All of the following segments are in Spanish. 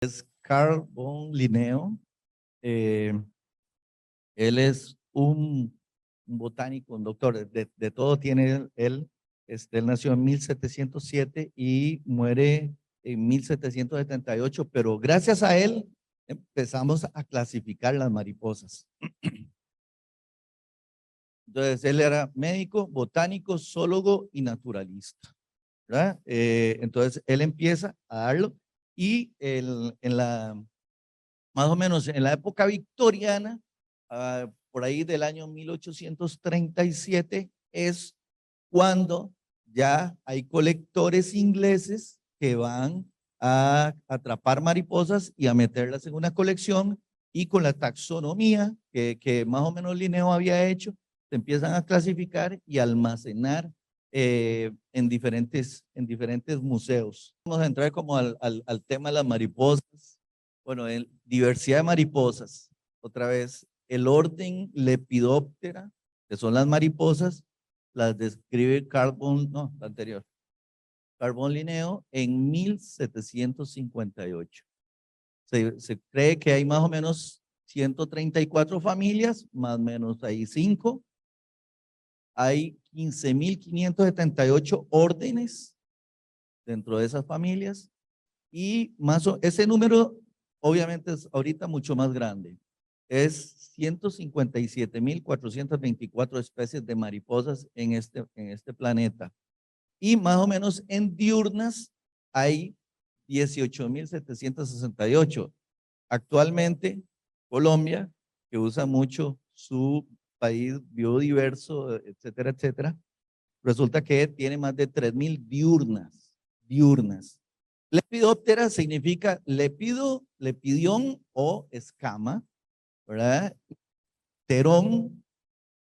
Es Carl von Linneo. Eh, Él es un botánico, un doctor, de todo tiene él. Él nació en 1707 y muere en 1778, pero gracias a él empezamos a clasificar las mariposas. Entonces, él era médico, botánico, zoólogo y naturalista, ¿verdad? Entonces, él empieza a darlo y más o menos en la época victoriana, por ahí del año 1837, es cuando ya hay colectores ingleses que van a atrapar mariposas y a meterlas en una colección, y con la taxonomía que más o menos Linneo había hecho, se empiezan a clasificar y almacenar en diferentes museos. Vamos a entrar como al tema de las mariposas. Bueno, diversidad de mariposas. Otra vez, el orden Lepidoptera, que son las mariposas, las describe Carl von Linneo en 1758. Se cree que hay más o menos 134 familias, más o menos hay 5. Hay 15.578 órdenes dentro de esas familias, y ese número obviamente es ahorita mucho más grande. Es 157.424 especies de mariposas en este planeta. Y más o menos en diurnas hay 18.768. Actualmente, Colombia, que usa mucho su país biodiverso, etcétera, etcétera, resulta que tiene más de 3.000 diurnas. Lepidóptera significa lepidión o escama, ¿verdad? Terón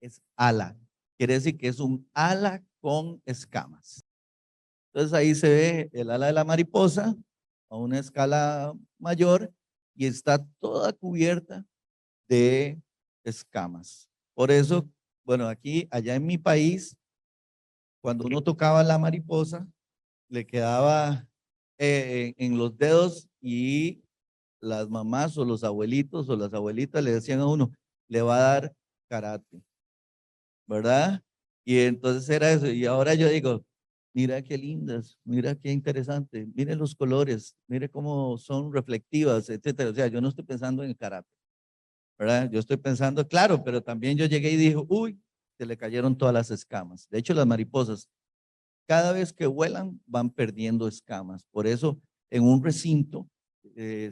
es ala, quiere decir que es un ala con escamas. Entonces ahí se ve el ala de la mariposa a una escala mayor y está toda cubierta de escamas. Por eso, bueno, allá en mi país, cuando uno tocaba la mariposa, le quedaba en los dedos, y las mamás o los abuelitos o las abuelitas le decían a uno, le va a dar karate, ¿verdad? Y entonces era eso. Y ahora yo digo, mira qué lindas, mira qué interesante, mire los colores, mire cómo son reflectivas, etcétera. O sea, yo no estoy pensando en el karate, ¿verdad? Yo estoy pensando, claro, pero también yo llegué y dije, uy, se le cayeron todas las escamas. De hecho, las mariposas, cada vez que vuelan, van perdiendo escamas. Por eso, en un recinto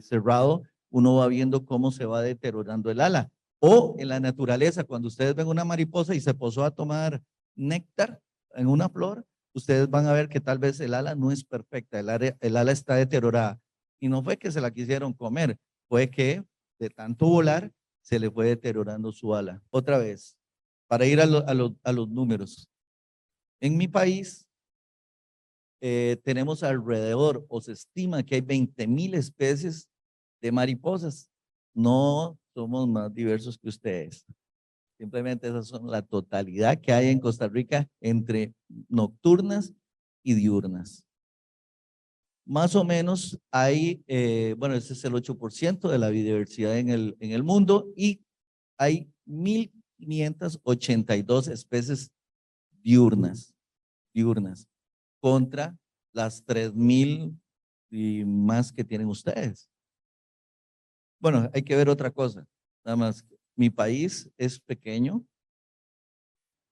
cerrado, uno va viendo cómo se va deteriorando el ala. O en la naturaleza, cuando ustedes ven una mariposa y se posó a tomar néctar en una flor, ustedes van a ver que tal vez el ala no es perfecta, el ala está deteriorada. Y no fue que se la quisieron comer, fue que de tanto volar se le fue deteriorando su ala. Otra vez, para ir a los números. En mi país, tenemos alrededor, o se estima que hay 20.000 especies de mariposas. No somos más diversos que ustedes. Simplemente esas son la totalidad que hay en Costa Rica entre nocturnas y diurnas. Más o menos hay, bueno, ese es el 8% de la biodiversidad en el mundo, y hay 1.582 especies diurnas contra las 3.000 y más que tienen ustedes. Bueno, hay que ver otra cosa. Nada más, mi país es pequeño.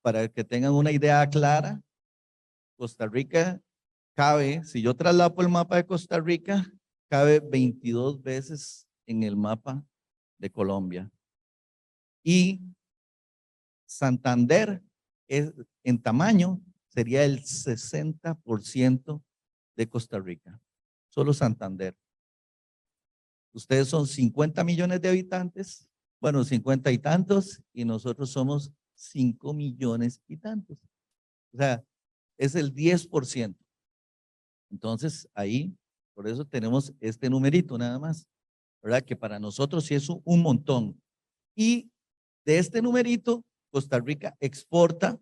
Para que tengan una idea clara, Costa Rica cabe, si yo traslapo el mapa de Costa Rica, cabe 22 veces en el mapa de Colombia. Y Santander en tamaño sería el 60% de Costa Rica. Solo Santander. Ustedes son 50 millones de habitantes, bueno, 50 y tantos, y nosotros somos 5 millones y tantos. O sea, es el 10%. Entonces, ahí, por eso tenemos este numerito nada más, ¿verdad? Que para nosotros sí es un montón. Y de este numerito, Costa Rica exporta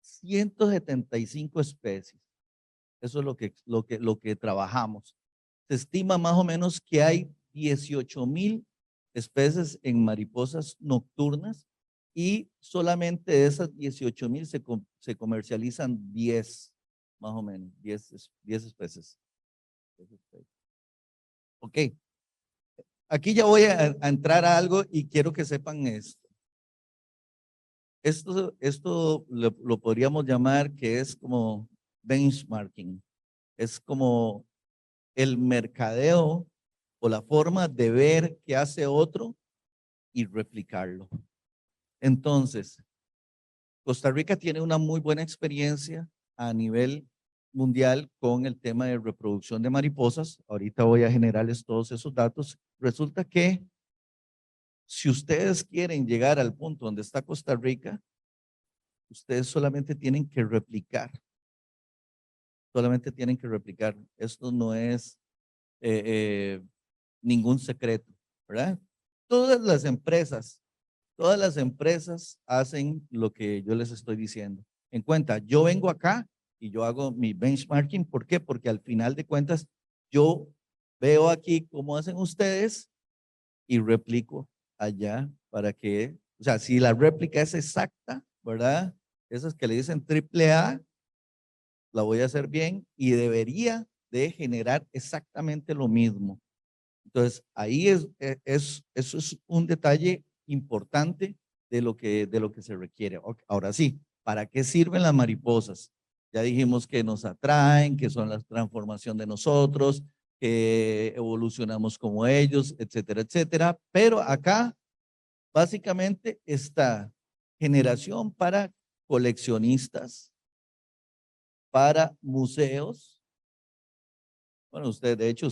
175 especies. Eso es lo que trabajamos. se estima más o menos que hay 18,000 especies en mariposas nocturnas y solamente de esas 18,000 se comercializan 10, más o menos, 10 especies. Ok, aquí ya voy a entrar a algo y quiero que sepan esto. Esto lo podríamos llamar que es como benchmarking, es como el mercadeo o la forma de ver qué hace otro y replicarlo. Entonces, Costa Rica tiene una muy buena experiencia a nivel mundial con el tema de reproducción de mariposas. Ahorita voy a generarles todos esos datos. Resulta que si ustedes quieren llegar al punto donde está Costa Rica, ustedes solamente tienen que replicar. Solamente tienen que replicar. Esto no es ningún secreto, ¿verdad? Todas las empresas hacen lo que yo les estoy diciendo. En cuenta, yo vengo acá y yo hago mi benchmarking. ¿Por qué? Porque al final de cuentas, yo veo aquí cómo hacen ustedes y replico allá para que, o sea, si la réplica es exacta, ¿verdad? Esas que le dicen triple A, la voy a hacer bien y debería de generar exactamente lo mismo. Entonces, ahí eso es un detalle importante de lo que se requiere. Ahora sí, ¿para qué sirven las mariposas? Ya dijimos que nos atraen, que son la transformación de nosotros, que evolucionamos como ellos, etcétera, etcétera. Pero acá básicamente está generación para coleccionistas, para museos. Bueno, de hecho,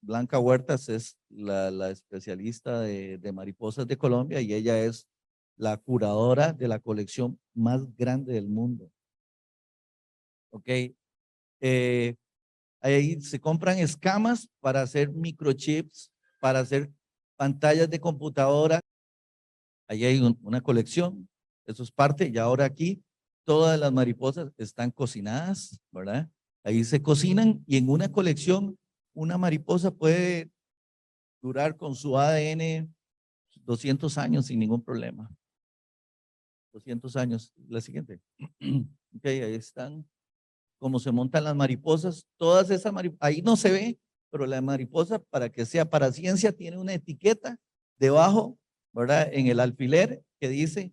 Blanca Huertas es la especialista de mariposas de Colombia y ella es la curadora de la colección más grande del mundo. Ok. Ahí se compran escamas para hacer microchips, para hacer pantallas de computadora. Ahí hay una colección, eso es parte, y ahora aquí todas las mariposas están cocinadas, ¿verdad? Ahí se cocinan y en una colección una mariposa puede durar con su ADN 200 años sin ningún problema. 200 años. La siguiente. Ok, ahí están. Cómo se montan las mariposas. Todas esas mariposas, ahí no se ve, pero la mariposa, para que sea para ciencia, tiene una etiqueta debajo, ¿verdad? En el alfiler que dice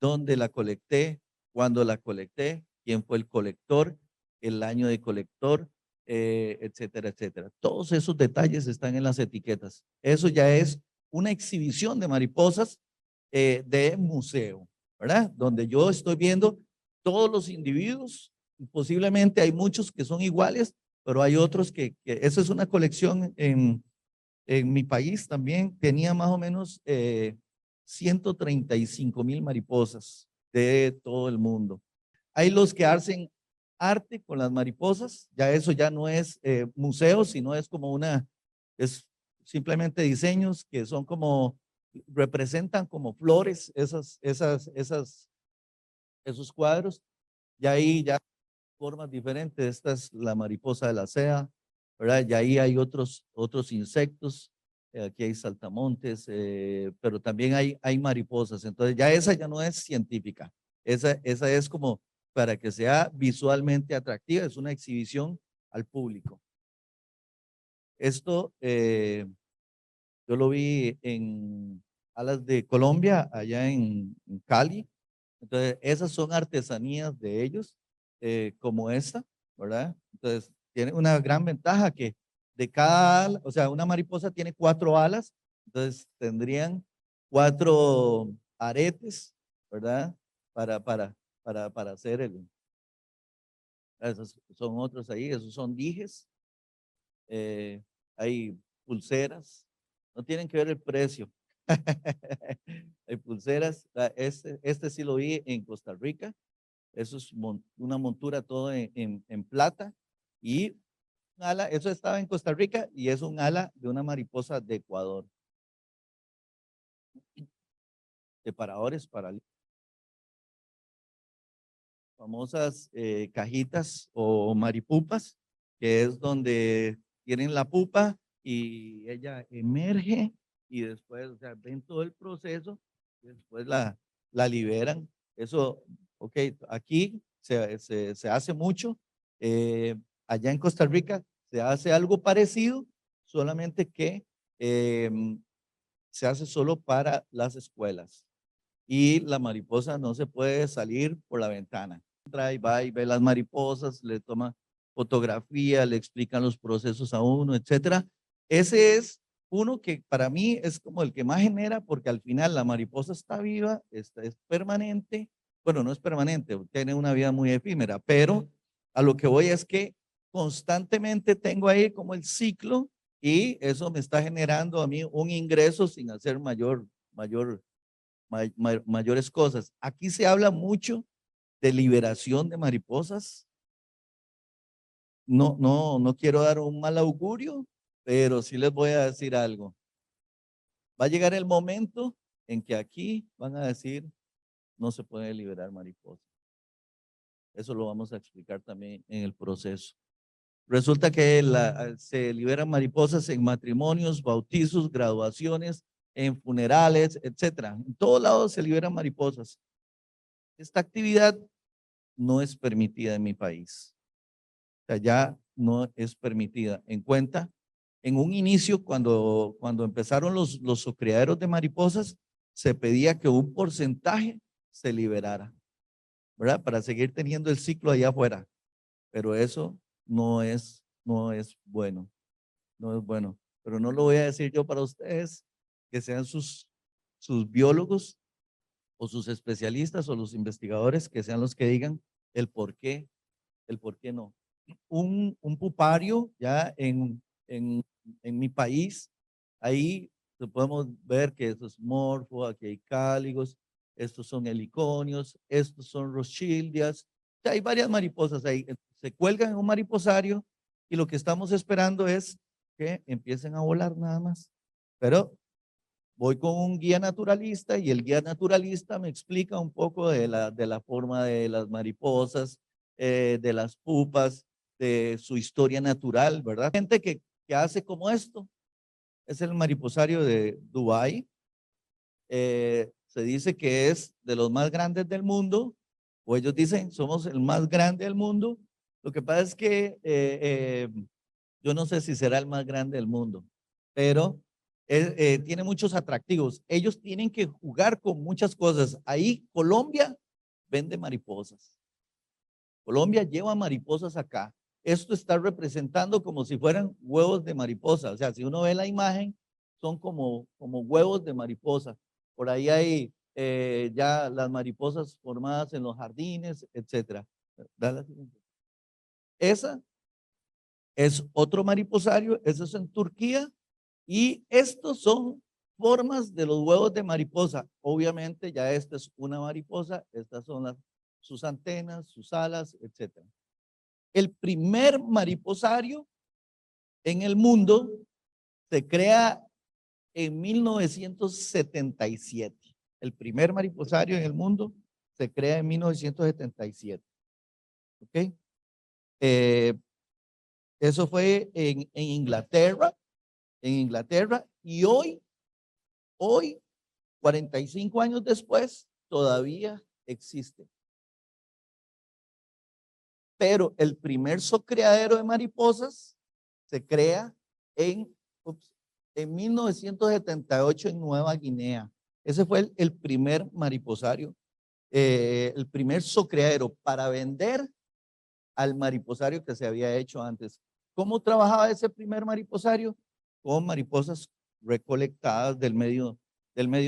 dónde la colecté, cuándo la colecté, quién fue el colector, el año de colector, etcétera, etcétera. Todos esos detalles están en las etiquetas. Eso ya es una exhibición de mariposas de museo, ¿verdad? Donde yo estoy viendo todos los individuos, posiblemente hay muchos que son iguales, pero hay otros esa es una colección en mi país también, tenía más o menos 135,000 mariposas de todo el mundo. Hay los que hacen arte con las mariposas, ya eso ya no es museo, sino es como es simplemente diseños que son como, representan como flores, esos cuadros, y ahí ya formas diferentes. Esta es la mariposa de la seda, ¿verdad? Y ahí hay otros insectos. Aquí hay saltamontes, pero también hay mariposas. Entonces ya esa ya no es científica. Esa es como para que sea visualmente atractiva. Es una exhibición al público. Esto yo lo vi en Alas de Colombia, allá en Cali. Entonces, esas son artesanías de ellos, como esta, ¿verdad? Entonces, tiene una gran ventaja que de cada ala, o sea, una mariposa tiene 4 alas, entonces tendrían 4 aretes, ¿verdad? Para, para, para hacer esos son otros ahí, esos son dijes, eh, hay pulseras, no tienen que ver el precio. Hay pulseras, este sí lo vi en Costa Rica. Eso es una montura todo en plata y un ala, eso estaba en Costa Rica y es un ala de una mariposa de Ecuador. Separadores para famosas cajitas o maripupas, que es donde tienen la pupa y ella emerge y después, o sea, ven todo el proceso y después la liberan. Eso, ok, aquí se hace mucho. Allá en Costa Rica se hace algo parecido, solamente que se hace solo para las escuelas. Y la mariposa no se puede salir por la ventana. Entra y va y ve las mariposas, le toma fotografía, le explican los procesos a uno, etcétera. Ese es uno que para mí es como el que más genera, porque al final la mariposa está viva, es permanente. Bueno, no es permanente, tiene una vida muy efímera, pero a lo que voy es que constantemente tengo ahí como el ciclo y eso me está generando a mí un ingreso sin hacer mayores cosas. Aquí se habla mucho de liberación de mariposas. No quiero dar un mal augurio, pero sí les voy a decir algo. Va a llegar el momento en que aquí van a decir, no se puede liberar mariposas. Eso lo vamos a explicar también en el proceso. Resulta que se liberan mariposas en matrimonios, bautizos, graduaciones, en funerales, etcétera. En todos lados se liberan mariposas. Esta actividad no es permitida en mi país. O sea, ya no es permitida. En cuenta, en un inicio, cuando empezaron los criaderos de mariposas, se pedía que un porcentaje se liberara, ¿verdad? Para seguir teniendo el ciclo allá afuera. Pero eso no es bueno, no es bueno. Pero no lo voy a decir yo para ustedes, que sean sus biólogos o sus especialistas o los investigadores, que sean los que digan el por qué no. Un pupario ya en mi país, ahí podemos ver que esto es morfo, aquí hay cáligos, estos son heliconios, estos son rothschildias, o sea, hay varias mariposas ahí, se cuelgan en un mariposario y lo que estamos esperando es que empiecen a volar nada más. Pero voy con un guía naturalista y el guía naturalista me explica un poco de la forma de las mariposas, de las pupas, de su historia natural, ¿verdad? Gente que hace como esto, es el mariposario de Dubái. Se dice que es de los más grandes del mundo, o ellos dicen, somos el más grande del mundo. Lo que pasa es que yo no sé si será el más grande del mundo, pero tiene muchos atractivos. Ellos tienen que jugar con muchas cosas. Ahí Colombia vende mariposas. Colombia lleva mariposas acá. Esto está representando como si fueran huevos de mariposa. O sea, si uno ve la imagen, son como huevos de mariposa. Por ahí hay ya las mariposas formadas en los jardines, etcétera. Dale la siguiente. Esa es otro mariposario, eso es en Turquía, y estos son formas de los huevos de mariposa. Obviamente ya esta es una mariposa, estas son sus antenas, sus alas, etc. El primer mariposario en el mundo se crea en 1977. El primer mariposario en el mundo se crea en 1977. ¿Ok? Eso fue en Inglaterra, y hoy, 45 años después, todavía existe. Pero el primer criadero de mariposas se crea en 1978 en Nueva Guinea. Ese fue el primer mariposario, el primer criadero para vender al mariposario que se había hecho antes. ¿Cómo trabajaba ese primer mariposario? Con mariposas recolectadas del medio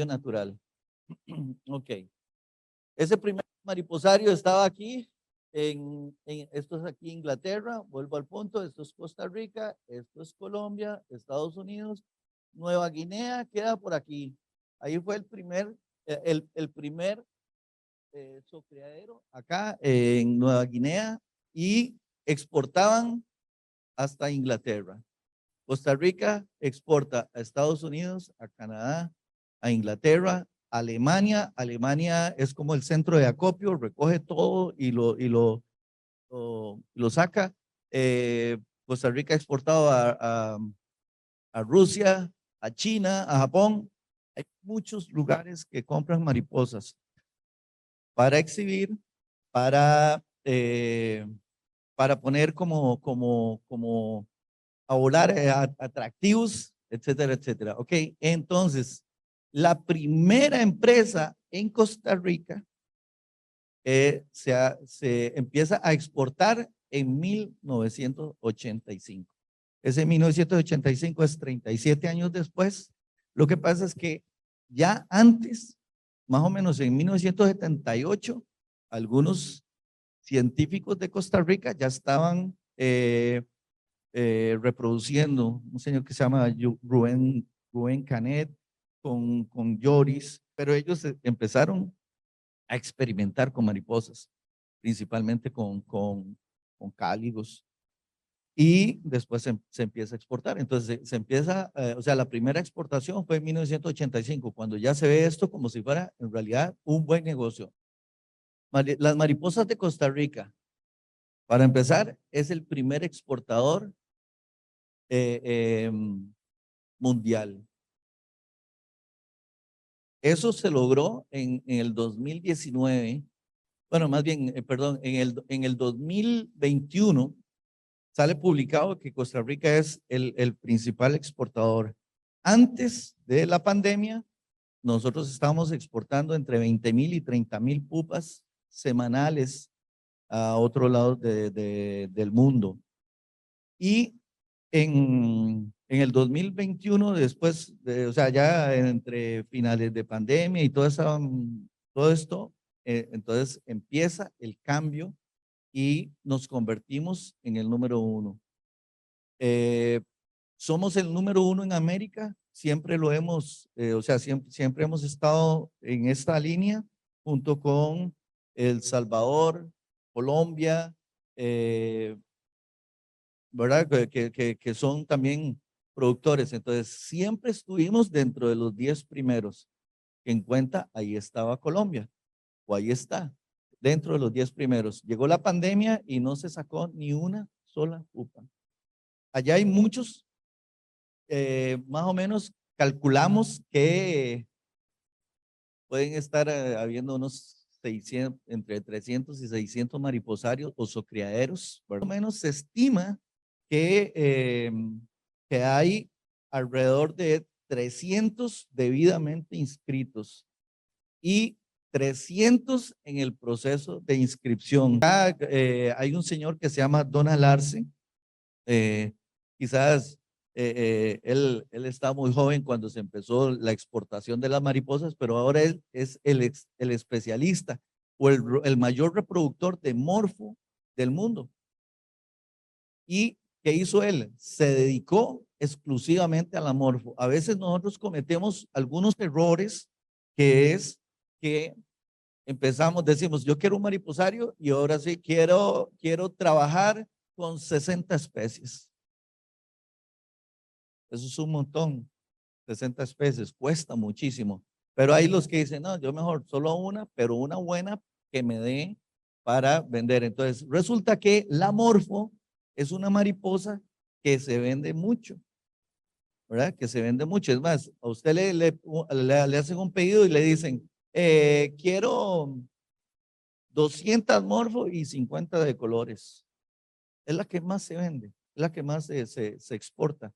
natural. Ok. Ese primer mariposario estaba aquí, esto es aquí Inglaterra, vuelvo al punto, esto es Costa Rica, esto es Colombia, Estados Unidos, Nueva Guinea queda por aquí. Ahí fue el primer criadero acá en Nueva Guinea y exportaban hasta Inglaterra. Costa Rica exporta a Estados Unidos, a Canadá, a Inglaterra, Alemania. Alemania es como el centro de acopio, recoge todo y lo saca. Costa Rica ha exportado a Rusia, a China, a Japón. Hay muchos lugares que compran mariposas para exhibir, para poner como a volar atractivos, etcétera, etcétera. Ok, entonces, la primera empresa en Costa Rica se empieza a exportar en 1985. Ese 1985 es 37 años después. Lo que pasa es que ya antes, más o menos en 1978, algunos científicos de Costa Rica ya estaban reproduciendo, un señor que se llama Rubén Canet con Joris, pero ellos empezaron a experimentar con mariposas, principalmente con cáligos. Y después se empieza a exportar. Entonces se empieza, o sea, la primera exportación fue en 1985, cuando ya se ve esto como si fuera en realidad un buen negocio. Las mariposas de Costa Rica, para empezar, es el primer exportador mundial. Eso se logró en el 2019, bueno, más bien, perdón, en el 2021 sale publicado que Costa Rica es el principal exportador. Antes de la pandemia, nosotros estábamos exportando entre 20,000 y 30,000 pupas semanales a otros lados del mundo. Y en el 2021, después, o sea, ya entre finales de pandemia y todo esto, entonces empieza el cambio y nos convertimos en el número uno. Somos el número uno en América, siempre lo hemos, o sea, siempre hemos estado en esta línea junto con El Salvador, Colombia, ¿verdad? Que son también productores. Entonces, siempre estuvimos dentro de los 10 primeros. En cuenta, ahí estaba Colombia, o ahí está, dentro de los 10 primeros. Llegó la pandemia y no se sacó ni una sola pupa. Allá hay muchos, más o menos calculamos que pueden estar habiendo unos 600, entre 300 y 600 mariposarios o socriaderos. Más o menos se estima que hay alrededor de 300 debidamente inscritos y 300 en el proceso de inscripción. Hay un señor que se llama Donald Arce, quizás él está muy joven cuando se empezó la exportación de las mariposas, pero ahora él es el especialista o el mayor reproductor de morfo del mundo. ¿Y qué hizo él? Se dedicó exclusivamente a la morfo. A veces nosotros cometemos algunos errores, que es que empezamos, decimos, yo quiero un mariposario y ahora sí quiero trabajar con 60 especies. Eso es un montón, 60 especies, cuesta muchísimo. Pero hay los que dicen, no, yo mejor solo una, pero una buena que me dé para vender. Entonces, resulta que la morfo es una mariposa que se vende mucho, ¿verdad? Que se vende mucho. Es más, a usted le hacen un pedido y le dicen, quiero 200 morfo y 50 de colores. Es la que más se vende, es la que más se exporta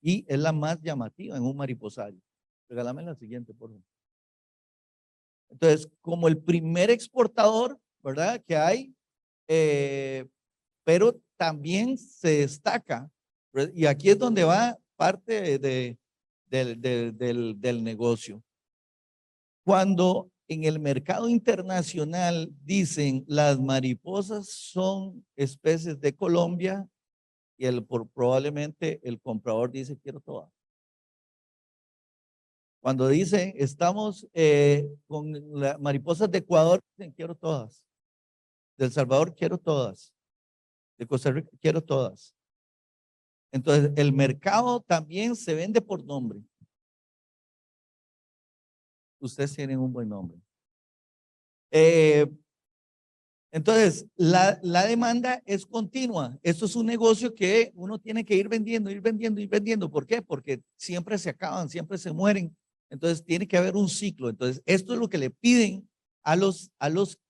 y es la más llamativa en un mariposario. Regálame la siguiente, por favor. Entonces, como el primer exportador, ¿verdad? Que hay, pero también se destaca, ¿verdad? Y aquí es donde va parte del negocio. Cuando en el mercado internacional dicen las mariposas son especies de Colombia, y probablemente el comprador dice quiero todas. Cuando dicen estamos con las mariposas de Ecuador, dicen quiero todas. De El Salvador quiero todas. De Costa Rica quiero todas. Entonces el mercado también se vende por nombre. Ustedes tienen un buen nombre. Entonces, la demanda es continua. Esto es un negocio que uno tiene que ir vendiendo, ir vendiendo, ir vendiendo. ¿Por qué? Porque siempre se acaban, siempre se mueren. Entonces, tiene que haber un ciclo. Entonces, esto es lo que le piden a los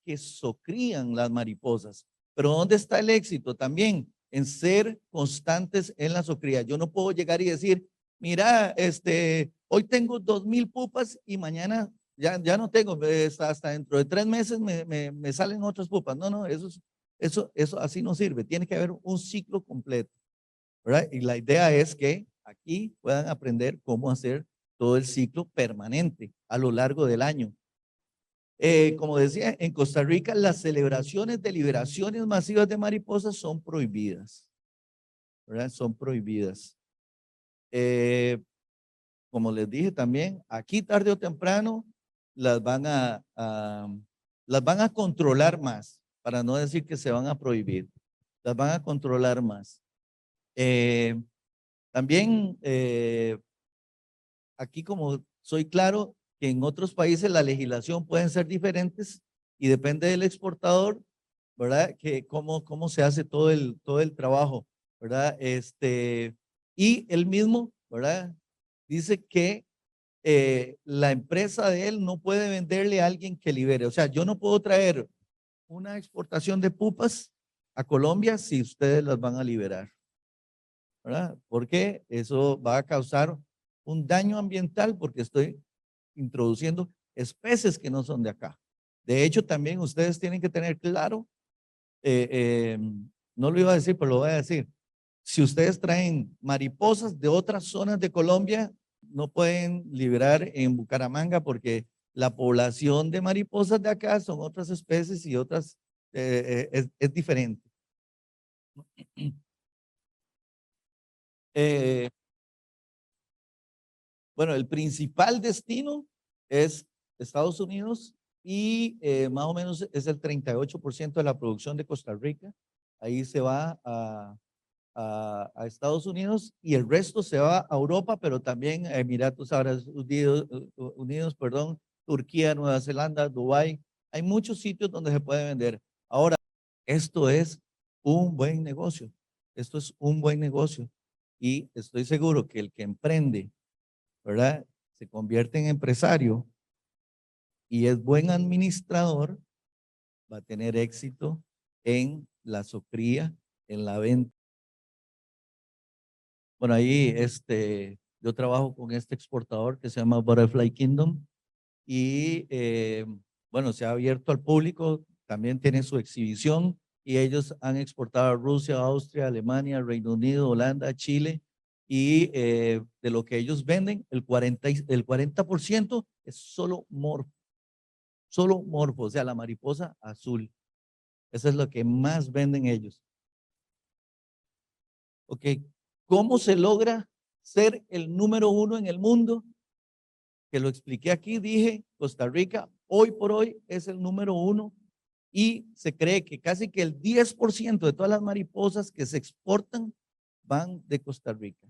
que socrían las mariposas. Pero ¿dónde está el éxito? También en ser constantes en la socría. Yo no puedo llegar y decir, mira, hoy tengo 2,000 pupas y mañana ya no tengo, hasta dentro de 3 meses me salen otras pupas. No, eso así no sirve. Tiene que haber un ciclo completo, ¿verdad? Y la idea es que aquí puedan aprender cómo hacer todo el ciclo permanente a lo largo del año. Como decía, en Costa Rica las celebraciones de liberaciones masivas de mariposas son prohibidas, ¿verdad? Son prohibidas. Como les dije también, aquí tarde o temprano las van las van a controlar más, para no decir que se van a prohibir, las van a controlar más. También aquí, como soy claro, que en otros países la legislación pueden ser diferentes y depende del exportador, ¿verdad? Que cómo se hace todo el trabajo, ¿verdad? Y él mismo, ¿verdad? Dice que la empresa de él no puede venderle a alguien que libere. O sea, yo no puedo traer una exportación de pupas a Colombia si ustedes las van a liberar, ¿verdad? Porque eso va a causar un daño ambiental porque estoy introduciendo especies que no son de acá. De hecho, también ustedes tienen que tener claro, no lo iba a decir, pero lo voy a decir. Si ustedes traen mariposas de otras zonas de Colombia, no pueden liberar en Bucaramanga porque la población de mariposas de acá son otras especies y otras, es diferente. Eh, bueno, el principal destino es Estados Unidos y más o menos es el 38% de la producción de Costa Rica. Ahí se va a Estados Unidos y el resto se va a Europa, pero también a Emiratos Árabes Unidos, perdón, Turquía, Nueva Zelanda, Dubái. Hay muchos sitios donde se puede vender. Ahora, esto es un buen negocio. Esto es un buen negocio. Y estoy seguro que el que emprende, ¿verdad? Se convierte en empresario y es buen administrador, va a tener éxito en la socría, en la venta. Bueno, ahí yo trabajo con este exportador que se llama Butterfly Kingdom y bueno, se ha abierto al público, también tiene su exhibición y ellos han exportado a Rusia, Austria, Alemania, Reino Unido, Holanda, Chile y de lo que ellos venden, el 40% es solo morfo, o sea, la mariposa azul. Eso es lo que más venden ellos. Ok, ¿cómo se logra ser el número 1 en el mundo? Que lo expliqué aquí, dije, Costa Rica hoy por hoy es el número 1 y se cree que casi que el 10% de todas las mariposas que se exportan van de Costa Rica.